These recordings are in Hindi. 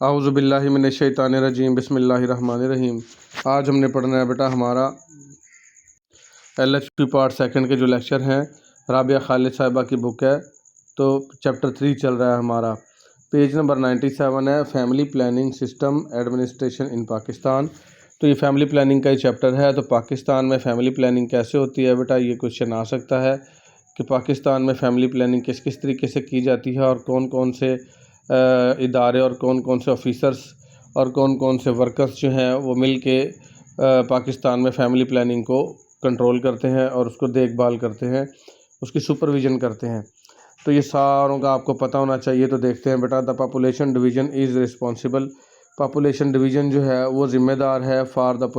औज़ुबिल्लाहि मिनश्शैतानिर्रजीम बिस्मिल्लाहिर्रहमानिर्रहीम। आज हमने पढ़ना है बेटा हमारा LHP पार्ट सेकंड के जो लेक्चर हैं, राबिया खालिद साहिबा की बुक है, तो चैप्टर 3 चल रहा है हमारा। पेज नंबर 97 है, family planning system administration in Pakistan. तो ये फैमिली प्लानिंग का ही चैप्टर है। तो पाकिस्तान में फ़ैमिली प्लानिंग कैसे होती है बेटा, ये क्वेश्चन आ सकता है कि पाकिस्तान में फ़ैमिली प्लानिंग किस किस तरीके से की जाती है और कौन कौन से इदारे और कौन कौन से ऑफिसर्स और कौन कौन से वर्कर्स जो हैं वो मिल के पाकिस्तान में फ़ैमिली प्लानिंग को कंट्रोल करते हैं और उसको देखभाल करते हैं, उसकी सुपरविज़न करते हैं। तो ये सारों का आपको पता होना चाहिए। तो देखते हैं बेटा, the population division is responsible. Population division जो है वो ज़िम्मेदार है फॉर द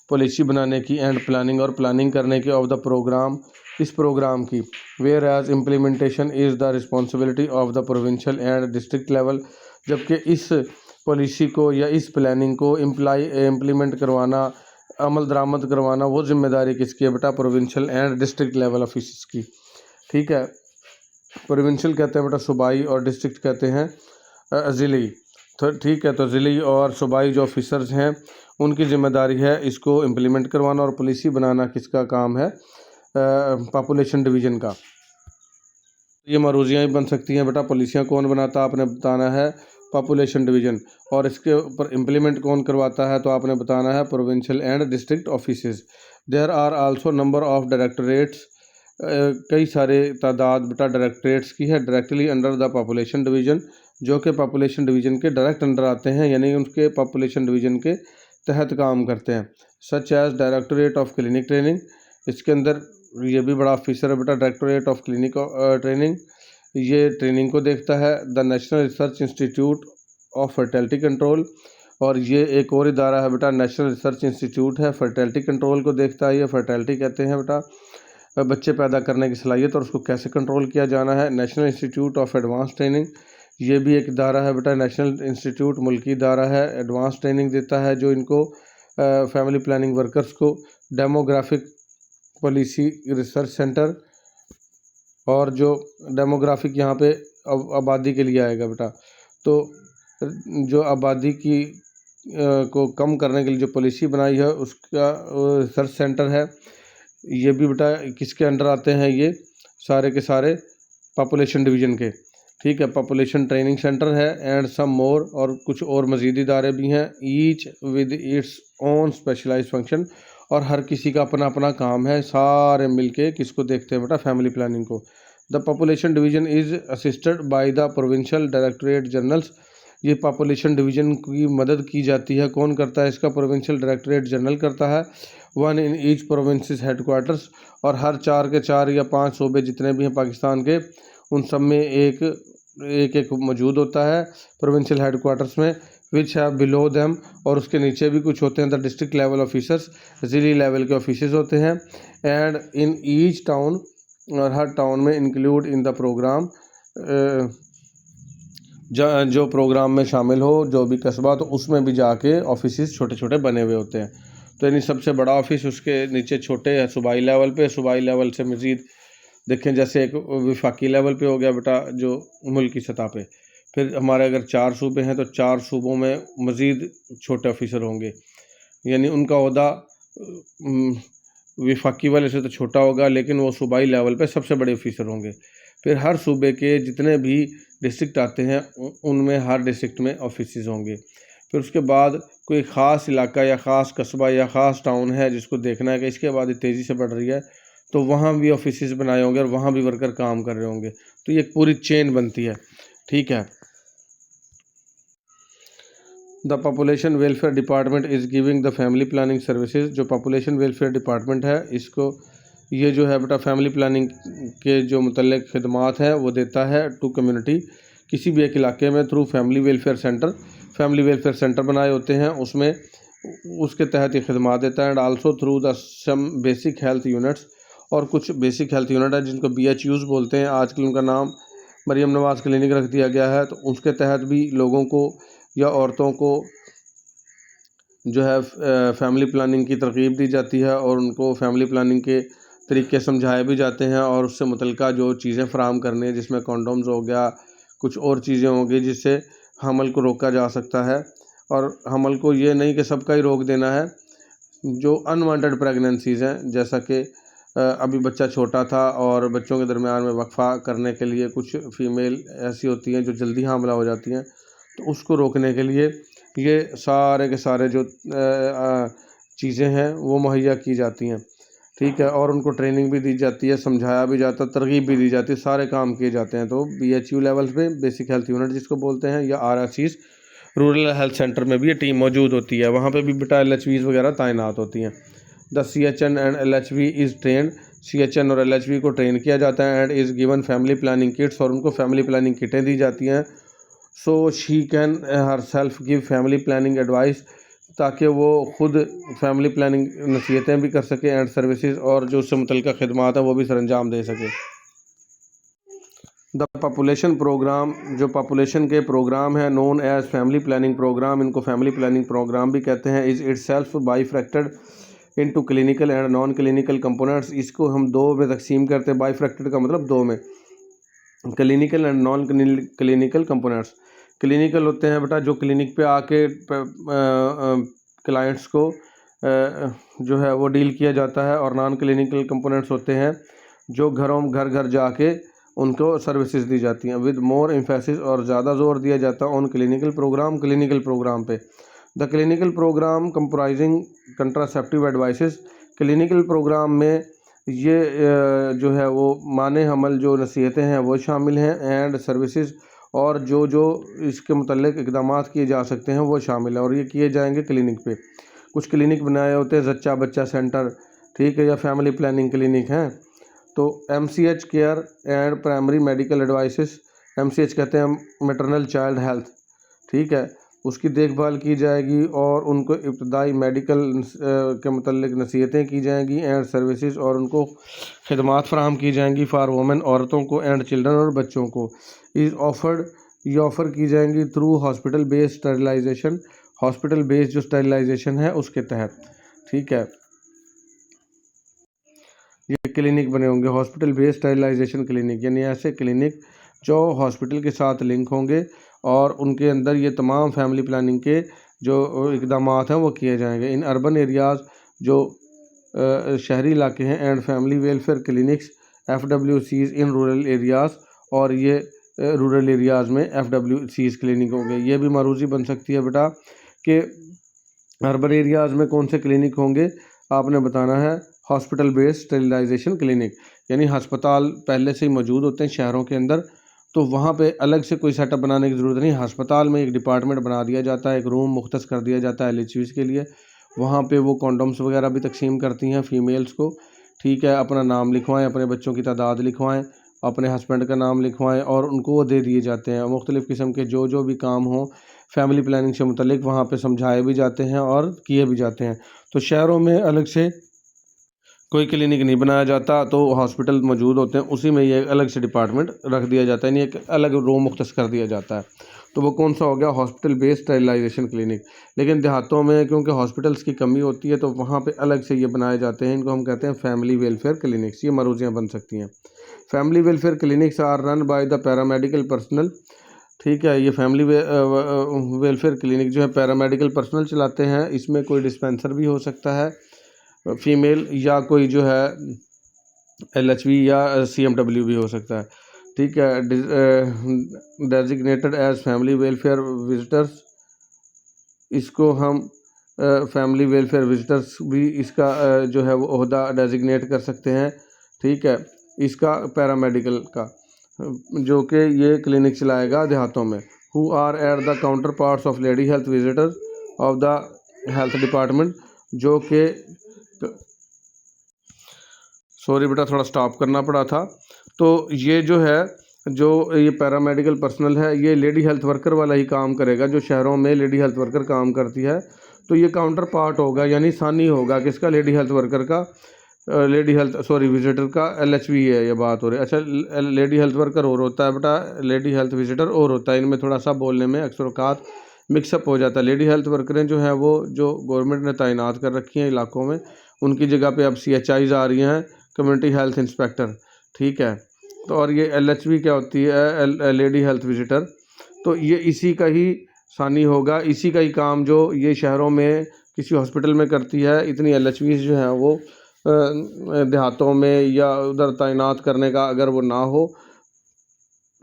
पॉलिसी बनाने की एंड प्लानिंग और प्लानिंग करने की ऑफ द प्रोग्राम, इस प्रोग्राम की। Whereas implementation is the responsibility of the provincial and district level, जबकि इस पॉलिसी को या इस प्लानिंग को इम्प्लीमेंट करवाना, अमल दरामद करवाना, वो जिम्मेदारी किसकी है बेटा, provincial and district level office की। ठीक है, प्रोविंशियल कहते हैं बेटा सूबाई और डिस्ट्रिक्ट कहते हैं ज़िली। तो ठीक है, तो ज़िली और सूबाई जो ऑफिसर्स हैं उनकी ज़िम्मेदारी है इसको इम्प्लीमेंट करवाना, और पॉलिसी बनाना किसका काम है, पॉपुलेशन डिवीज़न का। ये मरूजियाँ भी बन सकती हैं बेटा, पॉलिसियाँ कौन बनाता आपने बताना है, पॉपुलेशन डिवीज़न, और इसके ऊपर इम्प्लीमेंट कौन करवाता है तो आपने बताना है provincial and district offices. There are also number of directorates, कई सारे तादाद बेटा डायरेक्टरेट्स की है, directly under the population division, जो कि पॉपुलेशन डिवीज़न के डायरेक्ट अंडर आते हैं, यानी उनके पॉपुलेशन डिवीज़न के तहत काम करते हैं। Such as directorate of clinic training, इसके अंदर ये भी बड़ा ऑफिसर है बेटा, डायरेक्टोरेट ऑफ क्लिनिक ट्रेनिंग, ये ट्रेनिंग को देखता है। The national research institute of fertility control, और ये एक और इदारा है बेटा, नेशनल रिसर्च इंस्टीट्यूट है, फर्टिलिटी कंट्रोल को देखता है। ये फर्टिलिटी कहते हैं बेटा बच्चे पैदा करने की सलाहियत और उसको कैसे कंट्रोल किया जाना है। National institute of advance training, ये भी एक इदारा है बेटा, नेशनल इंस्टीट्यूट मुल्की इदारा है, एडवांस ट्रेनिंग देता है जो इनको फैमिली प्लानिंग वर्कर्स को। डेमोग्राफिक पॉलिसी रिसर्च सेंटर, और जो डेमोग्राफिक यहाँ पे आबादी के लिए आएगा बेटा, तो जो आबादी की को कम करने के लिए जो पॉलिसी बनाई है उसका रिसर्च सेंटर है। ये भी बेटा किसके अंडर आते हैं, ये सारे के सारे पॉपुलेशन डिवीज़न के। ठीक है, पॉपुलेशन ट्रेनिंग सेंटर है एंड सम मोर, और कुछ और मज़ीद इदारे भी हैं, each with its own specialised function, और हर किसी का अपना अपना काम है, सारे मिलके किसको देखते हैं बेटा, फैमिली प्लानिंग को। The population division is assisted by the provincial directorate generals, ये पॉपुलेशन डिवीज़न की मदद की जाती है, कौन करता है इसका, प्रोविंशियल डायरेक्टरेट जनरल करता है। One in each provinces headquarters, और हर 4 के 4 या 5 सूबे जितने भी हैं पाकिस्तान के, उन सब में एक मौजूद होता है प्रोविंशियल हेडक्वार्टर्स में, विच हैव बिलो देम, और उसके नीचे भी कुछ होते हैं द डिस्ट्रिक्ट लेवल ऑफिसर्स, ज़िली लेवल के ऑफिसर्स होते हैं। एंड इन ईच टाउन, और हर टाउन में इंक्लूड इन द प्रोग्राम, जो प्रोग्राम में शामिल हो, जो भी कस्बा, तो उसमें भी जाके ऑफिस छोटे छोटे बने हुए होते हैं। तो यानी सबसे बड़ा ऑफिस, उसके नीचे छोटे है सूबाई लेवल पे, सूबाई लेवल से मज़ीद देखें जैसे एक विफाकी लेवल पे हो गया बेटा जो मुल्क की सतह पे। फिर हमारे अगर 4 सूबे हैं तो 4 सूबों में मज़ीद छोटे ऑफिसर होंगे, यानी उनका ओहदा विफाकी वाले से तो छोटा होगा, लेकिन वो सूबाई लेवल पे सबसे बड़े ऑफिसर होंगे। फिर हर सूबे के जितने भी डिस्ट्रिक्ट आते हैं उनमें हर डिस्ट्रिक्ट में ऑफिसेज होंगे। फिर उसके बाद कोई ख़ास इलाका या ख़ास कस्बा या ख़ास टाउन है जिसको देखना है कि इसके बाद तेज़ी से बढ़ रही है, तो वहाँ भी ऑफिसेज बनाए होंगे और वहाँ भी वर्कर काम कर रहे होंगे। तो ये एक पूरी चेन बनती है। ठीक है, the population welfare department is giving the family planning services, जो पॉपुलेशन वेलफेयर डिपार्टमेंट है इसको, ये जो है बेटा फैमिली प्लानिंग के जो मुतल्लिक़ खिदमात है वो देता है टू कम्युनिटी, किसी भी एक इलाके में, through family welfare centre. Family welfare centre बनाए होते हैं उसमें, उसके तहत ये खिदमात देता है। And also through the some basic health units, और कुछ बेसिक हेल्थ यूनिट है जिनको BHUs बोलते हैं, आजकल उनका नाम मरियम नवाज़ क्लिनिक रख दिया गया है। तो उसके तहत भी लोगों को या औरतों को जो है फैमिली प्लानिंग की तरकीब दी जाती है, और उनको फैमिली प्लानिंग के तरीके समझाए भी जाते हैं, और उससे मुतल्लिका जो चीज़ें फ़राहम करनी है, जिसमें कॉन्डोम्स हो गया, कुछ और चीज़ें होंगी जिससे हमल को रोका जा सकता है। और हमल को ये नहीं कि सबका ही रोक देना है, जो अनवांटेड प्रेगनेंसीज़ हैं, जैसा कि अभी बच्चा छोटा था और बच्चों के दरमियान में वक्फ़ा करने के लिए कुछ फ़ीमेल ऐसी होती हैं जो जल्दी हामिला हो जाती हैं, तो उसको रोकने के लिए ये सारे के सारे जो चीज़ें हैं वो मुहैया की जाती हैं, ठीक है। और उनको ट्रेनिंग भी दी जाती है, समझाया भी जाता है, तरग़ीब भी दी जाती है, सारे काम किए जाते हैं। तो BHU लेवल पे बेसिक हेल्थ यूनिट जिसको बोलते हैं, या RHCs रूरल हेल्थ सेंटर में भी ये टीम मौजूद होती है, वहाँ पे भी बेटा LHVs वगैरह तैनात होती हैं। The CHN and LHV is trained, CHN और LHV को ट्रेन किया जाता है and is given family planning kits, और उनको फैमिली प्लानिंग किटें दी जाती हैं। So she can herself give family planning advice, ताकि वो खुद फैमिली प्लानिंग नसीहतें भी कर सके एंड सर्विसेज, और जो उससे मुतल्लिक़ ख़िदमात हैं वो भी सरअंजाम दे सके। द पॉपुलेशन प्रोग्राम, जो पॉपुलेशन के प्रोग्राम है, known as family planning program, इनको फैमिली प्लानिंग प्रोग्राम भी कहते हैं, is itself bifurcated into clinical and non clinical components. इसको हम दो में तकसीम करते हैं, बाइफैक्टेड का मतलब दो में, clinical and non clinical components. Clinical होते हैं बेटा जो क्लिनिक पे आके क्लाइंट्स को जो है वो डील किया जाता है, और नॉन क्लिनिकल कंपोनेंट्स होते हैं जो घर घर जाके उनको सर्विसेज दी जाती हैं, विद मोर एम्फेसिस, और ज़्यादा जोर दिया जाता है ऑन क्लिनिकल प्रोग्राम पे। The clinical programme comprising contraceptive advices, clinical programme में ये जो है वो माने हमल जो नसीहतें हैं वो शामिल हैं, एंड सर्विसेज, और जो इसके मुतल्लिक़ इक़दामात किए जा सकते हैं वो शामिल है, और ये किए जाएंगे क्लिनिक पे। कुछ क्लिनिक बनाए होते हैं, जच्चा बच्चा सेंटर, ठीक है, या फैमिली प्लानिंग क्लिनिक हैं। तो MCH care and primary medical advices, MCH कहते हैं मैटरनल चाइल्ड हेल्थ, ठीक है, उसकी देखभाल की जाएगी, और उनको इब्तदाई मेडिकल के मुतल्लिक़ नसीहतें की जाएंगी, एंड सर्विसेज, और उनको खिदमात फराहम की जाएंगी फॉर वुमेन, औरतों को, एंड चिल्ड्रन, और बच्चों को। इज़ ऑफर्ड, ये ऑफ़र की जाएंगी through hospital based sterilisation, hospital based जो स्टरलाइजेशन है उसके तहत, ठीक है। ये क्लिनिक बने होंगे हॉस्पिटल बेस्ड स्टरलाइजेशन क्लिनिक, यानी ऐसे क्लिनिक जो हॉस्पिटल के साथ लिंक होंगे, और उनके अंदर ये तमाम फैमिली प्लानिंग के जो इक़दामात हैं वो किए जाएंगे। इन अर्बन एरियाज़, जो शहरी इलाके हैं, and family welfare clinics FWCs in rural areas, और ये रूरल एरियाज़ में FWCs क्लिनिक होंगे। ये भी मारूजी बन सकती है बेटा कि अर्बन एरियाज़ में कौन से क्लिनिक होंगे, आपने बताना है हॉस्पिटल बेस्ड स्टरलाइजेशन क्लिनिक, यानी अस्पताल पहले से ही मौजूद होते हैं शहरों के अंदर, तो वहाँ पे अलग से कोई सेटअप बनाने की ज़रूरत नहीं। अस्पताल में एक डिपार्टमेंट बना दिया जाता है, एक रूम मुख्तस कर दिया जाता है LHVs के लिए, वहाँ पे वो कॉन्डोम्स वगैरह भी तकसीम करती हैं फ़ीमेल्स को, ठीक है। अपना नाम लिखवाएं, अपने बच्चों की तादाद लिखवाएं, अपने हस्बैंड का नाम लिखवाएं, और उनको वो दे दिए जाते हैं। मुख्तलिफ़ किस्म के जो भी काम हों फैमिली प्लानिंग से मुतल्लिक़ वहाँ पे समझाए भी जाते हैं और किए भी जाते हैं। तो शहरों में अलग से कोई क्लिनिक नहीं बनाया जाता, तो हॉस्पिटल मौजूद होते हैं, उसी में ये अलग से डिपार्टमेंट रख दिया जाता है, यानी एक अलग रूम मुख्तस कर दिया जाता है। तो वो कौन सा हो गया, हॉस्पिटल बेस्ड स्टरलाइजेशन क्लिनिक। लेकिन देहातों में क्योंकि हॉस्पिटल्स की कमी होती है, तो वहाँ पे अलग से ये बनाए जाते हैं, इनको हम कहते हैं फैमिली वेलफेयर क्लिनिक्स। ये मरूजियाँ बन सकती हैं। Family welfare clinics are run by the paramedical personal, ठीक है। ये फैमिली वेलफेयर क्लिनिक जो है पैरामेडिकल पर्सनल चलाते हैं। इसमें कोई डिस्पेंसर भी हो सकता है फ़ीमेल, या कोई जो है LHV या CMW भी हो सकता है, ठीक है। Designated as family welfare visitors, इसको हम फैमिली वेलफेयर विजिटर्स भी इसका जो है वो ओहदा डेजिग्नेट कर सकते हैं, ठीक है। इसका पैरामेडिकल का जो कि ये क्लिनिक चलाएगा देहातों में। Who are at the counterparts of lady health visitors of the health department, जो कि सॉरी बेटा थोड़ा स्टॉप करना पड़ा था। तो ये जो है जो ये पैरामेडिकल पर्सनल है, ये लेडी हेल्थ वर्कर वाला ही काम करेगा, जो शहरों में लेडी हेल्थ वर्कर काम करती है। तो ये काउंटर पार्ट होगा, यानी सानी होगा किसका, लेडी हेल्थ वर्कर का, लेडी हेल्थ विजिटर का। LHV है ये बात हो रही है। अच्छा, लेडी हेल्थ वर्कर और होता है बेटा, लेडी हेल्थ विजिटर और होता है। इनमें थोड़ा सा बोलने में अक्सर औकात मिक्सअप हो जाता है। लेडी हेल्थ वर्करें जो हैं वो जो गवर्नमेंट ने तैनात कर रखी हैं इलाकों में, उनकी जगह पे अब CHIs आ रही हैं, कम्युनिटी हेल्थ इंस्पेक्टर, ठीक है। तो और ये LHV क्या होती है, लेडी हेल्थ विजिटर। तो ये इसी का ही सानी होगा, इसी का ही काम जो ये शहरों में किसी हॉस्पिटल में करती है। इतनी LHVs जो हैं वो देहातों में या उधर तैनात करने का अगर वो ना हो,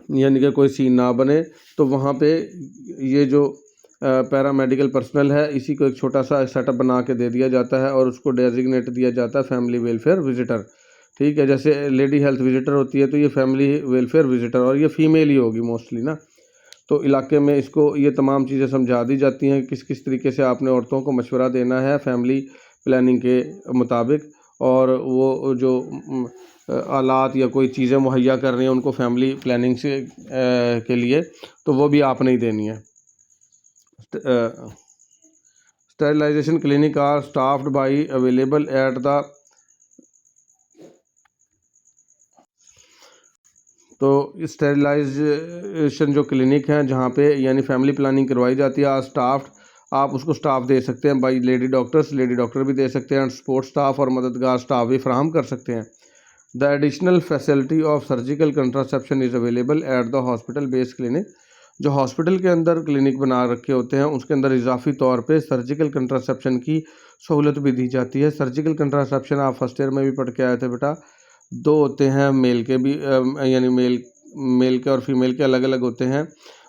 यानी कि कोई सीन ना बने, तो वहाँ पे ये जो पैरामेडिकल पर्सनल है इसी को एक छोटा सा सेटअप बना के दे दिया जाता है और उसको डेजिग्नेट दिया जाता है फैमिली वेलफेयर विजिटर। ठीक है, जैसे लेडी हेल्थ विजिटर होती है तो ये फैमिली वेलफेयर विजिटर, और ये फीमेल ही होगी मोस्टली ना। तो इलाके में इसको ये तमाम चीज़ें समझा दी जाती हैं किस किस तरीके से आपने औरतों को मशवरा देना है फैमिली प्लानिंग के मुताबिक, और वो जो आलात या कोई चीज़ें मुहैया कर रही हैं उनको फैमिली प्लानिंग से के लिए, तो वो भी आपने ही देनी है। Sterilisation clinic are staffed by available at the, तो स्टेरिलाइजेशन जो क्लिनिक हैं जहाँ पे यानी फैमिली प्लानिंग करवाई जाती है, आर स्टाफ्ड, आप उसको स्टाफ दे सकते हैं by lady doctors, lady doctor भी दे सकते हैं, एंड सपोर्ट स्टाफ और मददगार स्टाफ भी फराहम कर सकते हैं। The additional facility of surgical contraception is available at the hospital based clinic, जो हॉस्पिटल के अंदर क्लिनिक बना रखे होते हैं उसके अंदर इजाफी तौर पे सर्जिकल कंट्रासेप्शन की सहूलत भी दी जाती है। सर्जिकल कंट्रासेप्शन आप फर्स्ट ईयर में भी पढ़ के आए थे बेटा, दो होते हैं, मेल के भी यानी मेल के और फीमेल के अलग अलग होते हैं।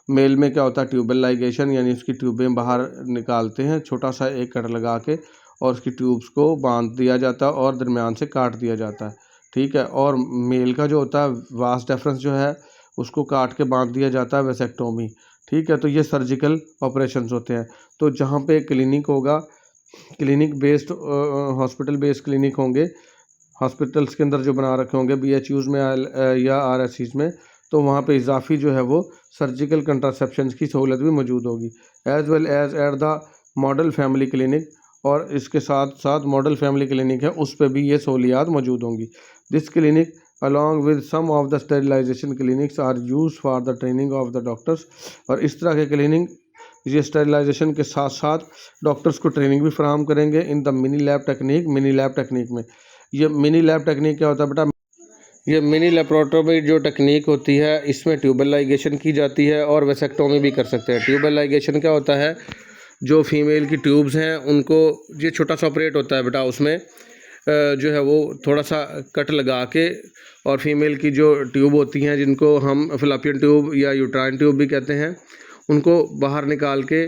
मेल में क्या होता है, ट्यूबल लाइगेशन, यानी उसकी ट्यूबें बाहर निकालते हैं, छोटा सा एक कट लगा के और उसकी ट्यूब्स को बांध दिया जाता है और दरमियान से काट दिया जाता है। ठीक है, और मेल का जो होता है वास डिफरेंस जो है उसको काट के बांध दिया जाता है, वेसेक्टोमी। ठीक है, तो ये सर्जिकल ऑपरेशंस होते हैं। तो जहाँ पे क्लिनिक होगा, clinic based hospital based clinic होंगे, हॉस्पिटल्स के अंदर जो बना रखे होंगे BHUs में या RSCs में, तो वहाँ पे इजाफी जो है वो सर्जिकल कंट्रासेप्शन की सहूलत भी मौजूद होगी, as well as at the model family clinic, और इसके साथ साथ मॉडल फैमिली क्लिनिक है उस पर भी ये सहूलियात मौजूद होंगी। This clinic along with some of the sterilisation clinics are use for the training of the doctors, और इस तरह के क्लिनिक ये स्टेरिलाइजेशन के साथ साथ डॉक्टर्स को ट्रेनिंग भी फराहम करेंगे in the mini lab technique. Mini lab technique में ये मिनी लैब टेक्निक क्या होता है बेटा, ये मिनी लेप्रोटोमी जो टेक्निक होती है इसमें ट्यूबल लाइगेशन की जाती है और वेसेक्टोमी भी कर सकते हैं। ट्यूबल लाइगेशन क्या होता है, जो फीमेल की ट्यूब्स हैं उनको ये छोटा सा ऑपरेट होता है बेटा, उसमें जो है वो थोड़ा सा कट लगा के, और फीमेल की जो ट्यूब होती हैं जिनको हम फिलिपियन ट्यूब या यूट्राइन ट्यूब भी कहते हैं, उनको बाहर निकाल के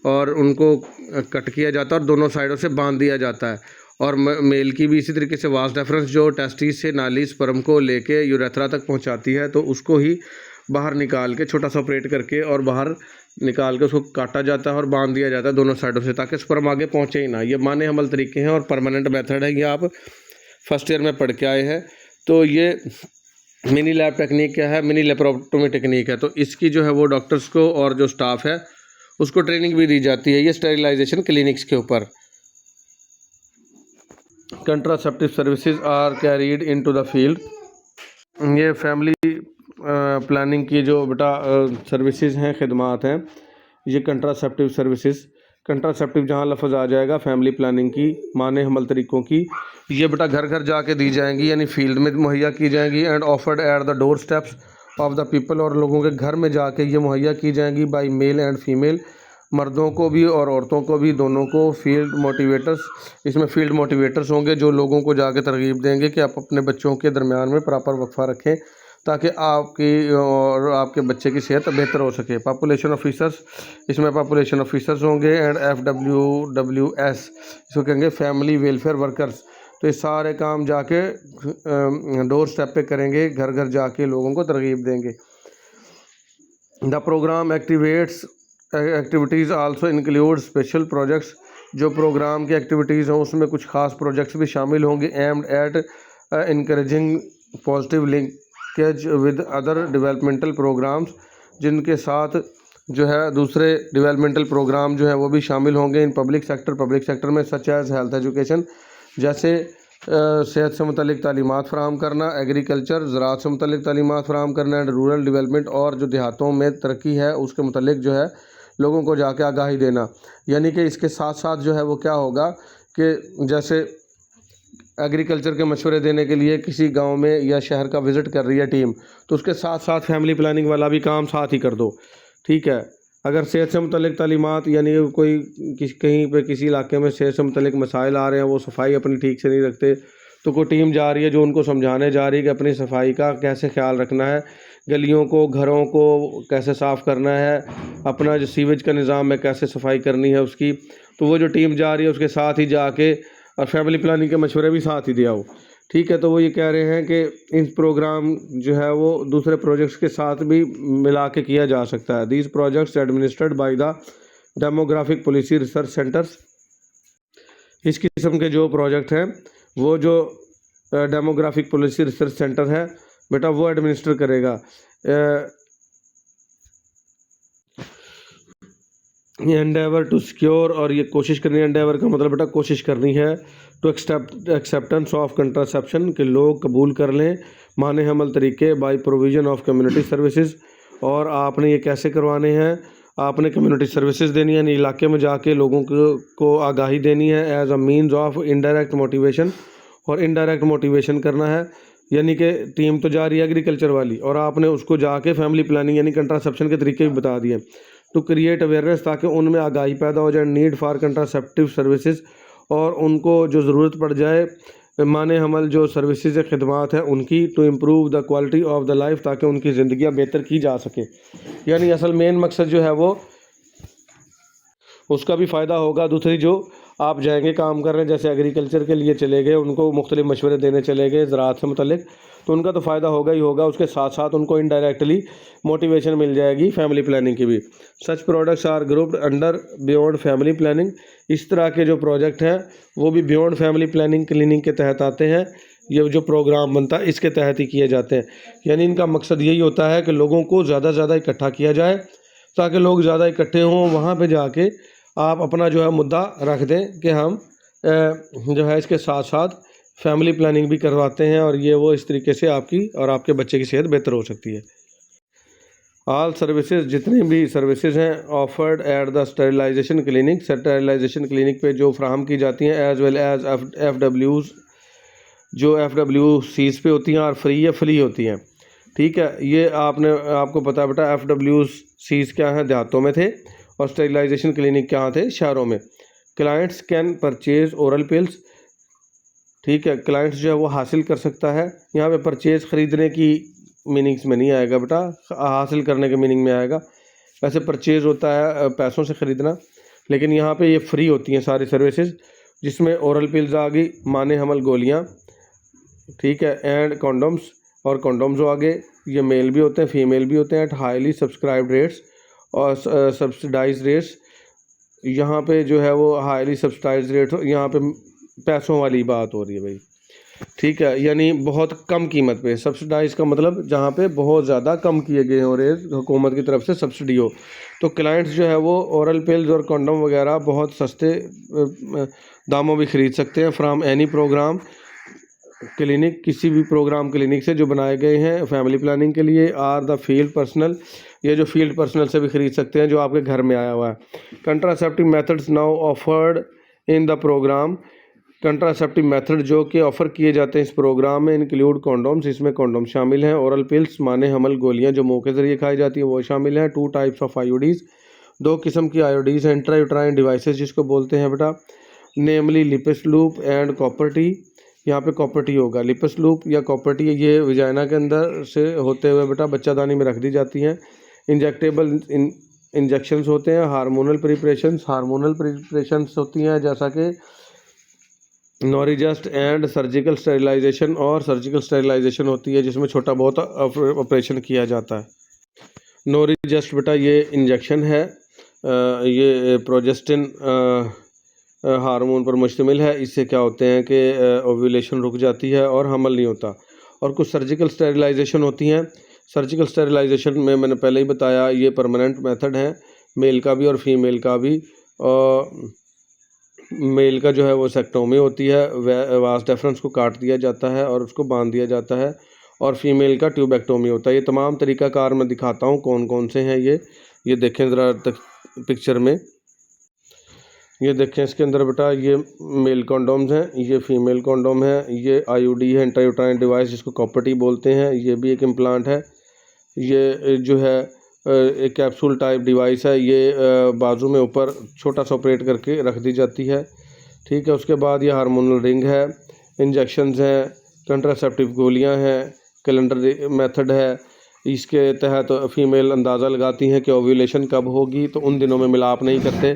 और उनको कट किया जाता है और दोनों साइडों से बांध दिया जाता है। और मेल की भी इसी तरीके से वास डिफरेंस जो टेस्टिस से नाली स्पर्म को लेके यूरेथ्रा तक पहुंचाती है, तो उसको ही बाहर निकाल के छोटा सा ऑपरेट करके और बाहर निकाल के उसको काटा जाता है और बांध दिया जाता है दोनों साइडों से, ताकि स्पर्म आगे पहुंचे ही ना। ये माने हमल तरीके हैं और परमानेंट मेथड है, ये आप फर्स्ट ईयर में पढ़ के आए हैं। तो ये मिनी लैब टेक्निक क्या है, मिनी लेप्रोटोमी टेक्निक है। तो इसकी जो है वो डॉक्टर्स को और जो स्टाफ है उसको ट्रेनिंग भी दी जाती है ये स्टेरिलाइजेशन क्लिनिक्स के ऊपर। Contraceptive services are carried into the field, ये फैमिली प्लानिंग की जो बेटा सर्विसेज हैं, खिदमात हैं, ये कंट्रासेप्टिव सर्विसेज, कंट्रासेप्टिव जहाँ लफ्ज़ आ जाएगा फैमिली प्लानिंग की माने हमल तरीक़ों की, ये बेटा घर घर जाके दी जाएंगी, यानी फील्ड में मुहैया की जाएंगी, and offered at the door steps of the people, और लोगों के घर में जाके ये मुहैया की जाएंगी बाई मेल एंड फीमेल, मर्दों को भी और औरतों को भी, दोनों को। फील्ड मोटिवेटर्स, इसमें फील्ड मोटिवेटर्स होंगे जो लोगों को जाके तरगीब देंगे कि आप अपने बच्चों के दरमियान में प्रॉपर वक्फा रखें ताकि आपकी और आपके बच्चे की सेहत बेहतर हो सके। पॉपुलेशन ऑफिसर्स, इसमें पॉपुलेशन ऑफिसर्स होंगे, एंड FWWS इसको कहेंगे फैमिली वेलफेयर वर्कर्स। तो ये सारे काम जाके डोर स्टेप पे करेंगे, घर घर जाके लोगों को तरगीब देंगे। The programme activities also include special projects, जो प्रोग्राम की एक्टिविटीज़ हों उसमें कुछ खास प्रोजेक्ट्स भी शामिल होंगे। Aimed at encouraging positive linkage with other developmental programmes, जिनके साथ जो है दूसरे डेवलपमेंटल प्रोग्राम जो है वो भी शामिल होंगे इन पब्लिक सेक्टर में, सच एज़ हेल्थ एजुकेशन, जैसे सेहत से मुतल्लिक तालीमात फ़राहम करना, एग्रीकल्चर ज़राअत से मुतल्लिक तालीमात फ़राहम करना, एंड रूरल डेवलपमेंट, और जो देहातों में तरक्की है उसके मुतल्लिक जो है लोगों को जाके आगाही देना। यानी कि इसके साथ साथ जो है वो क्या होगा कि जैसे एग्रीकल्चर के मशवरे देने के लिए किसी गांव में या शहर का विज़िट कर रही है टीम, तो उसके साथ साथ फैमिली प्लानिंग वाला भी काम साथ ही कर दो। ठीक है। अगर सेहत से मुतल्लिक तालीमात यानी कोई कहीं पे किसी इलाके में सेहत से मुतल्लिक मसाइल आ रहे हैं, वो सफाई अपनी ठीक से नहीं रखते, तो कोई टीम जा रही है जो उनको समझाने जा रही है कि अपनी सफाई का कैसे ख्याल रखना है, गलियों को घरों को कैसे साफ़ करना है, अपना जो सीवेज का निज़ाम है कैसे सफाई करनी है उसकी, तो वो जो टीम जा रही है उसके साथ ही जाके और फैमिली प्लानिंग के मशवरे भी साथ ही दिया हो। ठीक है, तो वो ये कह रहे हैं कि इन प्रोग्राम जो है वो दूसरे प्रोजेक्ट्स के साथ भी मिला के किया जा सकता है। These projects administered by the demographic policy research centres. इस किस्म के जो प्रोजेक्ट हैं वो जो डेमोग्राफिक पॉलिसी रिसर्च सेंटर है बेटा वो एडमिनिस्टर करेगा। एंडेवर टू सिक्योर, और ये कोशिश करनी है, एंडेवर का मतलब बेटा कोशिश करनी है, टू एक्सेप्टेंस ऑफ कंट्रासेप्शन, कि लोग कबूल कर लें माने हमल तरीके, by provision of community services. और आपने ये कैसे करवाने हैं, आपने कम्युनिटी सर्विसेज देनी है, इलाके में जाके लोगों को आगाही देनी है as a means of indirect motivation, और इनडायरेक्ट मोटिवेशन करना है, यानी कि टीम तो जा रही है एग्रीकल्चर वाली और आपने उसको जाके फैमिली प्लानिंग यानी कंट्रासेप्शन के तरीके भी बता दिए, टू क्रिएट अवेयरनेस, ताकि उनमें आगाही पैदा हो जाए, नीड फॉर कंट्रासेप्टिव सर्विसेज, और उनको जो ज़रूरत पड़ जाए माने हमल जो सर्विसेज या खदमात हैं उनकी, to improve the quality of the life, ताकि उनकी ज़िंदगियाँ बेहतर की जा सके। यानी असल मेन मकसद जो है वो उसका भी फ़ायदा होगा। दूसरी जो आप जाएंगे काम करने, जैसे एग्रीकल्चर के लिए चले गए, उनको मुख्तलिफ मशवरे देने चले गए ज़राअत से मुतल्लिक, तो उनका तो फ़ायदा होगा ही होगा, उसके साथ साथ उनको इनडायरेक्टली मोटिवेशन मिल जाएगी फैमिली प्लानिंग की भी। Such products are grouped under beyond family planning. इस तरह के जो प्रोजेक्ट हैं वो भी बियॉन्ड फैमिली प्लानिंग क्लिनिक के तहत आते हैं। ये जो प्रोग्राम बनता है इसके तहत ही किए जाते हैं। यानी इनका मकसद यही होता है कि लोगों को ज़्यादा से ज़्यादा इकट्ठा किया जाए, ताकि लोग ज़्यादा इकट्ठे हों, वहाँ पे जाके आप अपना जो है मुद्दा रख दें कि हम जो है इसके साथ साथ फैमिली प्लानिंग भी करवाते हैं, और ये वो इस तरीके से आपकी और आपके बच्चे की सेहत बेहतर हो सकती है। ऑल सर्विसेज, जितनी भी सर्विसेज हैं offered at the sterilisation clinic, sterilisation clinic पे जो फ्राहम की जाती हैं, एज वेल एज FWs, जो FWCs पे होती हैं और फ्री होती हैं। ठीक है, ये आपको पता है बेटा FWCs क्या हैं, देहातों में थे, और स्टरलाइजेशन क्लिनिक क्या थे, शहरों में। Clients can purchase oral pills, ठीक है, क्लाइंट्स जो है वो हासिल कर सकता है। यहाँ पे परचेज ख़रीदने की मीनिंग्स में नहीं आएगा बेटा, हासिल करने के मीनिंग में आएगा। वैसे परचेज होता है पैसों से ख़रीदना, लेकिन यहाँ पे ये फ्री होती हैं सारी सर्विसेज, जिसमें ओरल पिल्स आ गई, माने हमल गोलियाँ, ठीक है, एंड कॉन्डोम्स, और कॉन्डोम्स हो आगे, ये मेल भी होते हैं फीमेल भी होते हैं, एट हाईली सब्सक्राइब्ड रेट्स और सब्सिडाइज रेट्स। यहाँ पे जो है वो हाईली सब्सिडाइज रेट, यहाँ पे पैसों वाली बात हो रही है भाई, ठीक है, यानी बहुत कम कीमत पे। सब्सिडाइज का मतलब जहाँ पे बहुत ज़्यादा कम किए गए हो, रेट हुकूमत की तरफ से सब्सिडी हो। तो क्लाइंट्स जो है वो ओरल पिल्स और कंडोम वगैरह बहुत सस्ते दामों में ख़रीद सकते हैं फ्राम एनी प्रोग्राम क्लिनिक, किसी भी प्रोग्राम क्लिनिक से जो बनाए गए हैं फैमिली प्लानिंग के लिए, आर द फील्ड पर्सनल, ये जो फील्ड पर्सनल से भी ख़रीद सकते हैं जो आपके घर में आया हुआ है। Contraceptive methods now offered in the programme, contraceptive method जो कि ऑफ़र किए जाते हैं इस प्रोग्राम में, इंक्लूड कॉन्डोम्स, इसमें कॉन्डोम शामिल हैं, ओरल पिल्स माने हमल गोलियां जो मुंह के ज़रिए खाई जाती हैं वो शामिल हैं, 2 टाइप्स ऑफ आईओडीज़, 2 किस्म की आईओडीज़ हैं, इंट्रायूट्राइन डिवाइसेस जिसको बोलते हैं बेटा, namely Lippes loop and copper T. यहाँ पे कॉपर टी होगा, लिपस लूप या कॉपर टी ये वजाइना के अंदर से होते हुए बेटा बच्चादानी में रख दी जाती हैं। इंजेक्टेबल इंजेक्शंस होते हैं, हार्मोनल प्रिपरेशंस होती हैं, जैसा कि नॉरिजस्ट एंड सर्जिकल स्टेरिलाइजेशन, और सर्जिकल स्टेरिलाइजेशन होती है जिसमें छोटा बहुत ऑपरेशन किया जाता है। नॉरिजस्ट बेटा ये इंजेक्शन है, ये प्रोजेस्टिन हार्मोन पर मुश्तमिल है। इससे क्या होते हैं कि ओव्यूलेशन रुक जाती है और हमल नहीं होता। और कुछ सर्जिकल स्टेरिलाइजेशन होती हैं। सर्जिकल स्टेरिलाइजेशन में मैंने पहले ही बताया ये परमानेंट मेथड है, मेल का भी और फीमेल का भी। मेल का जो है वो सेक्टोमी होती है, वास डेफरेंस को काट दिया जाता है और उसको बांध दिया जाता है, और फीमेल का ट्यूबेक्टोमी होता है। ये तमाम तरीक़ाकार मैं दिखाता हूँ कौन कौन से हैं ये देखें ज़रा पिक्चर में, ये देखें इसके अंदर बेटा, ये मेल कॉन्डोम्स हैं, ये फीमेल कॉन्डोम है, ये आईयूडी है, इंट्रायूट्राइन डिवाइस जिसको कॉपर टी बोलते हैं, ये भी एक इम्प्लांट है। ये जो है एक कैप्सूल टाइप डिवाइस है, ये बाजू में ऊपर छोटा सा ऑपरेट करके रख दी जाती है। ठीक है, उसके बाद ये हार्मोनल रिंग है, इंजेक्शंस हैं, कंट्रासेप्टिव गोलियां हैं, कैलेंडर मेथड है। इसके तहत फीमेल अंदाज़ा लगाती हैं कि ओव्यूलेशन कब होगी, तो उन दिनों में मिलाप नहीं करते।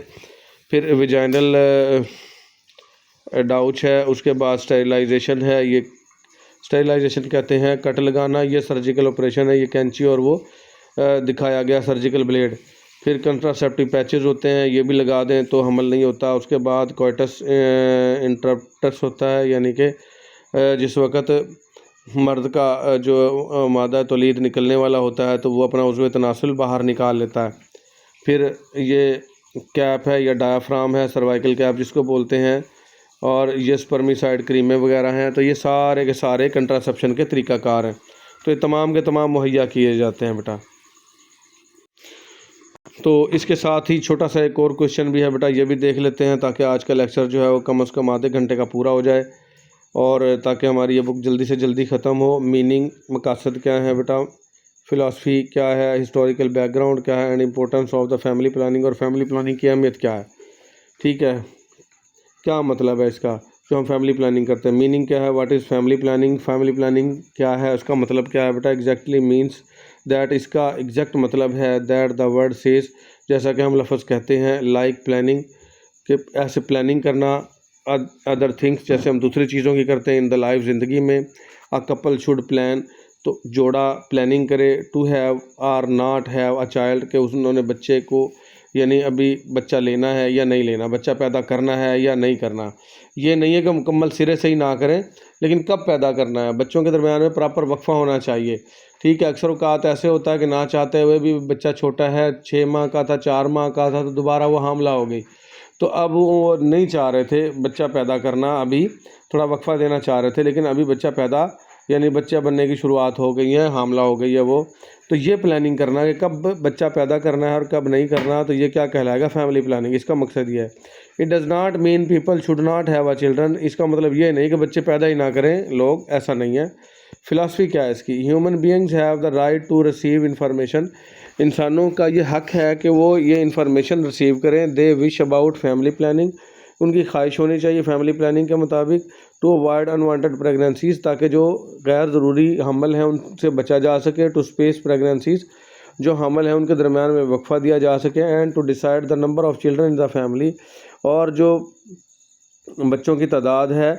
फिर विजाइनल डाउच है, उसके बाद स्टेरिलाइजेशन है। ये स्टेरिलाइजेशन कहते हैं कट लगाना, ये सर्जिकल ऑपरेशन है, ये कैंची और वो दिखाया गया सर्जिकल ब्लेड। फिर कंट्रासेप्टिव पैचेस होते हैं, ये भी लगा दें तो हमल नहीं होता। उसके बाद कोइटस इंटरप्टस होता है, यानी कि जिस वक्त मर्द का जो मादा तौलीद निकलने वाला होता है तो वो अपना उज़्व तनासुल बाहर निकाल लेता है। फिर ये कैप है या डायाफ्राम है, सर्वाइकल कैप जिसको बोलते हैं, और ये स्पर्मिसाइड क्रीमें वगैरह हैं। तो ये सारे के सारे कंट्रासेप्शन के तरीक़ाकार हैं, तो ये तमाम के तमाम मुहैया किए जाते हैं बेटा। तो इसके साथ ही छोटा सा एक और क्वेश्चन भी है बेटा, ये भी देख लेते हैं ताकि आज का लेक्चर जो है वो कम से कम आधे घंटे का पूरा हो जाए और ताकि हमारी ये बुक जल्दी से जल्दी ख़त्म हो। मीनिंग, मकासद क्या है बेटा, फ़िलासफ़ी क्या है, हिस्टोरिकल बैकग्राउंड क्या है, and importance of the family planning, और फैमिली प्लानिंग की अहमियत क्या है। ठीक है, क्या मतलब है इसका जो हम फैमिली प्लानिंग करते हैं। मीनिंग क्या है, what is family planning, family planning क्या है, उसका मतलब क्या है बेटा। एग्जैक्टली मीन्स दैट, इसका एग्जैक्ट मतलब है दैट द वर्ड सेज, जैसा कि हम लफ्ज़ कहते हैं, लाइक प्लानिंग, कि ऐसे प्लानिंग करना, अदर थिंग्स जैसे हम दूसरी चीज़ों की करते हैं इन द लाइफ, ज़िंदगी में। अ कपल शुड प्लान, तो जोड़ा प्लानिंग करे। To have or not have a child, के उन्होंने बच्चे को, यानी अभी बच्चा लेना है या नहीं लेना, बच्चा पैदा करना है या नहीं करना। ये नहीं है कि मुकम्मल सिरे से ही ना करें, लेकिन कब पैदा करना है। बच्चों के दरमियान में प्रॉपर वक्फा होना चाहिए। ठीक है, अक्सर औक़ात ऐसे होता है कि ना चाहते हुए भी बच्चा छोटा है, 6 माह का था, 4 माह का था, तो दोबारा वो हामला हो गई, तो अब वो नहीं चाह रहे थे बच्चा पैदा करना, अभी थोड़ा वक्फा देना चाह रहे थे, लेकिन अभी बच्चा पैदा यानी बच्चा बनने की शुरुआत हो गई है, हामला हो गई है वो। तो ये प्लानिंग करना कि कब बच्चा पैदा करना है और कब नहीं करना, तो ये क्या कहलाएगा, फैमिली प्लानिंग। इसका मकसद ये है। It does not mean people should not have a children, इसका मतलब ये नहीं कि बच्चे पैदा ही ना करें लोग, ऐसा नहीं है। फ़िलासफ़ी क्या है इसकी, human beings have the right to receive information, इंसानों का ये हक़ है कि वो ये इन्फॉर्मेशन रिसीव करें। They wish about family planning, उनकी ख्वाहिश होनी चाहिए फैमिली प्लानिंग के मुताबिक। टू अवॉइड अनवांटेड प्रेगनेंसीज़, ताकि जो गैर ज़रूरी हमल हैं उनसे बचा जा सके। टू स्पेस प्रेगनेंसीज़, जो हमल हैं उनके दरमियान में वक्फा दिया जा सके। And to decide the number of children in the family, और जो बच्चों की तादाद है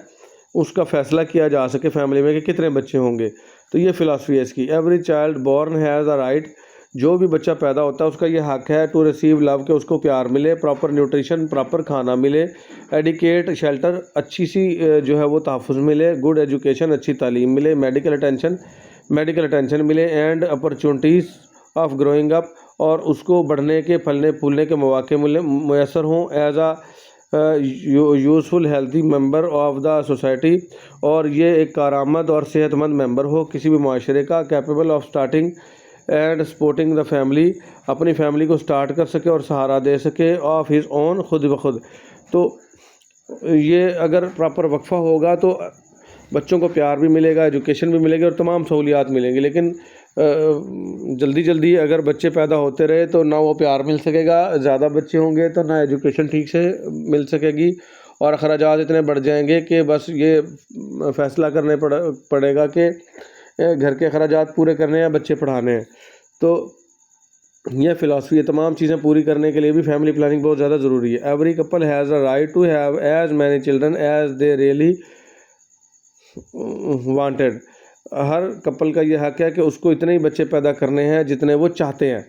उसका फ़ैसला किया जा सके फैमिली में कि कितने बच्चे होंगे। तो ये फ़िलासफ़ी है इसकी। Every child born has a right, जो भी बच्चा पैदा होता है उसका ये हक़ है। टू रिसीव लव, के उसको प्यार मिले। प्रॉपर न्यूट्रिशन, प्रॉपर खाना मिले। एडिकेट शेल्टर, अच्छी सी जो है वो तहफ़्फ़ुज़ मिले। गुड एजुकेशन, अच्छी तालीम मिले। मेडिकल अटेंशन मिले। And opportunities of growing up, और उसको बढ़ने के, फलने फूलने के मौके मुयसर हों। As a useful healthy member of the society, और ये एक कारामद और सेहतमंद मेंबर हो किसी भी माशरे का। Capable of starting and supporting the family, अपनी फैमिली को स्टार्ट कर सके और सहारा दे सके। ऑफ हिज ओन, खुद ब खुद। तो ये अगर प्रॉपर वक्फा होगा तो बच्चों को प्यार भी मिलेगा, एजुकेशन भी मिलेगी और तमाम सहूलियात मिलेंगी। लेकिन जल्दी जल्दी अगर बच्चे पैदा होते रहे तो ना वो प्यार मिल सकेगा, ज़्यादा बच्चे होंगे तो ना एजुकेशन ठीक से मिल सकेगी, और अखराजात इतने बढ़ जाएंगे कि बस ये फ़ैसला करने पड़ेगा कि घर के अखराजात पूरे करने हैं, बच्चे पढ़ाने हैं। तो यह फ़िलासफ़ी है। तमाम चीज़ें पूरी करने के लिए भी फैमिली प्लानिंग बहुत ज़्यादा ज़रूरी है। Every couple has a right to have as many children as they really wanted, हर कपल का ये हक़ है कि उसको इतने ही बच्चे पैदा करने हैं जितने वो चाहते हैं।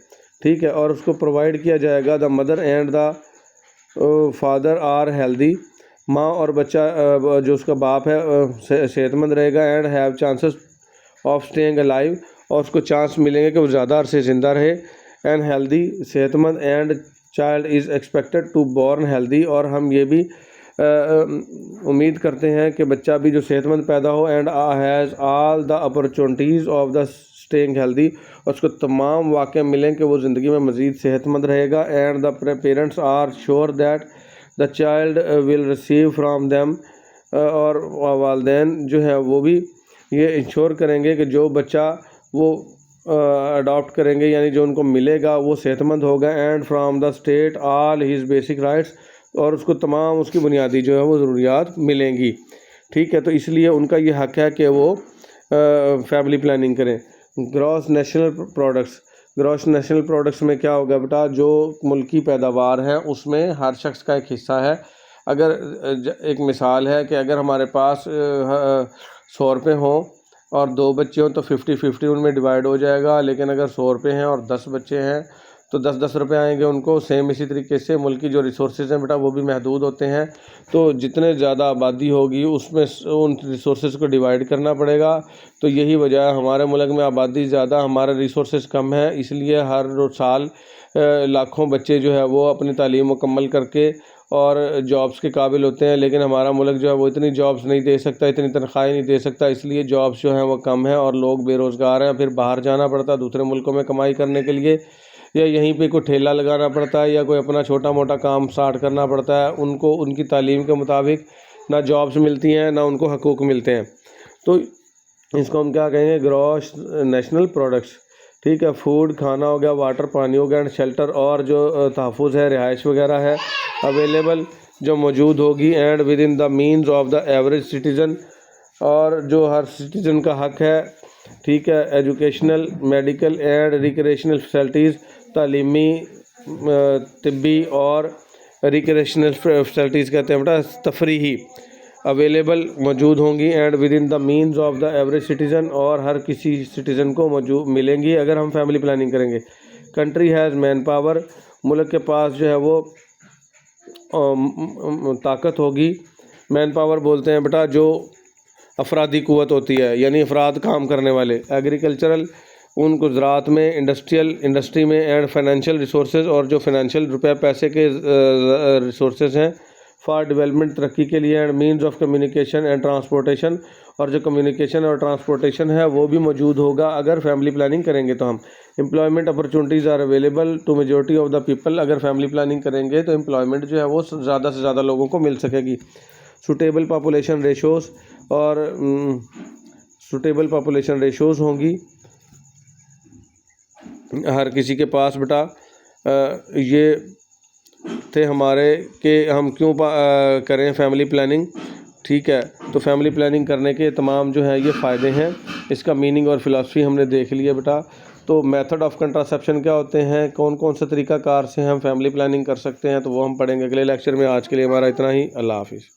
ठीक है, और उसको प्रोवाइड किया जाएगा। The mother and the father are healthy, माँ और बच्चा जो उसका बाप है सेहतमंद रहेगा। And have chances of staying alive, और उसको चांस मिलेंगे कि वो ज़्यादा अरसे ज़िंदा रहे। एंड हेल्दी, सेहतमंद। And child is expected to born healthy, और हम ये भी उम्मीद करते हैं कि बच्चा भी जो सेहतमंद पैदा हो। And has all the opportunities of the staying healthy, और उसको तमाम वाक़े मिलें कि वो ज़िंदगी में मज़ीद सेहतमंद रहेगा। And the parents are sure that the child will receive from them, और वालदैन जो है वो भी ये इंश्योर करेंगे कि जो बच्चा वो अडॉप्ट करेंगे, यानी जो उनको मिलेगा वो सेहतमंद होगा। And from the state all his basic rights, और उसको तमाम उसकी बुनियादी जो है वो ज़रूरियात मिलेंगी। ठीक है, तो इसलिए उनका ये हक़ है कि वो फैमिली प्लानिंग करें। Gross national products, gross national products में क्या होगा बेटा, जो मुल्की पैदावार है उसमें हर शख्स का एक हिस्सा है। अगर एक मिसाल है कि अगर हमारे पास 100 रुपये हों और 2 बच्चे हों तो 50-50 उनमें डिवाइड हो जाएगा। लेकिन अगर 100 रुपये हैं और 10 बच्चे हैं तो 10-10 रुपये आएंगे उनको। सेम इसी तरीके से मुल्क की जो रिसोर्सेज हैं बेटा वो भी महदूद होते हैं, तो जितने ज़्यादा आबादी होगी उसमें उन रिसोर्सेज को डिवाइड करना पड़ेगा। तो यही वजह है, हमारे मुल्क में आबादी ज़्यादा, हमारे रिसोर्सेज कम है, इसलिए हर साल लाखों बच्चे जो है वो अपनी तालीम मुकम्मल करके और जॉब्स के काबिल होते हैं। लेकिन हमारा मुल्क जो है वो इतनी जॉब्स नहीं दे सकता, इतनी तनख्वाहें नहीं दे सकता, इसलिए जॉब्स जो हैं वो कम है और लोग बेरोज़गार हैं। फिर बाहर जाना पड़ता है दूसरे मुल्कों में कमाई करने के लिए, या यहीं पे कोई ठेला लगाना पड़ता है या कोई अपना छोटा मोटा काम स्टार्ट करना पड़ता है। उनको उनकी तालीम के मुताबिक ना जॉब्स मिलती हैं ना उनको हकूक़ मिलते हैं। तो इसको हम क्या कहेंगे, ग्रॉस नेशनल प्रोडक्ट्स। ठीक है, फूड खाना हो गया, वाटर पानी हो गया, एंड शेल्टर और जो तहफ़्फ़ुज़ है, रिहाइश वगैरह है अवेलेबल जो मौजूद होगी, and with in the means of the average citizen, और जो हर सिटीज़न का हक़ है। ठीक है, educational, medical and recreational facilities, तालीमी, तिब्बी और रिक्रिएशनल फैसिलिटीज़ कहते हैं बेटा तफरीही, अवेलेबल मौजूद होंगी, and with in the means of the average citizen, और हर किसी सिटीज़न को मौजूद मिलेंगी अगर हम फैमिली प्लानिंग करेंगे। कंट्री हैज़ मैन पावर, मुल्क के पास जो है वो ताकत होगी। मैन पावर बोलते हैं बेटा जो अफरादी क़ुव्वत होती है, यानी अफराद काम करने वाले। एग्रीकल्चरल, उनको ज़राअत में, इंडस्ट्री में, एंड फाइनेंशियल रिसोर्सेज, और जो फाइनेंशियल रुपये पैसे के रिसोर्सेज हैं फॉर डेवलपमेंट, तरक्की के लिए, and means of communication and transportation, और जो कम्युनिकेशन और ट्रांसपोर्टेशन है वो भी मौजूद होगा अगर फैमिली प्लानिंग करेंगे तो हम। Employment opportunities are available to majority of the people, अगर फैमिली प्लानिंग करेंगे तो एम्प्लॉयमेंट जो है वो ज़्यादा से ज़्यादा लोगों को मिल सकेगी। सूटेबल पॉपुलेशन रेशोज़, और सूटेबल पॉपुलेशन रेशोज़ होंगी हर किसी के पास बेटा। ये थे हमारे कि हम क्यों करें फैमिली प्लानिंग। ठीक है, तो फैमिली प्लानिंग करने के तमाम जो है ये फ़ायदे हैं। इसका मीनिंग और फ़िलासफ़ी हमने देख लिया बेटा। तो मेथड ऑफ़ कंट्रासेप्शन क्या होते हैं, कौन कौन से तरीक़ाकार से हम फैमिली प्लानिंग कर सकते हैं, तो वो हम पढ़ेंगे अगले लेक्चर में। आज के लिए हमारा इतना ही। अल्लाह हाफ़िज़।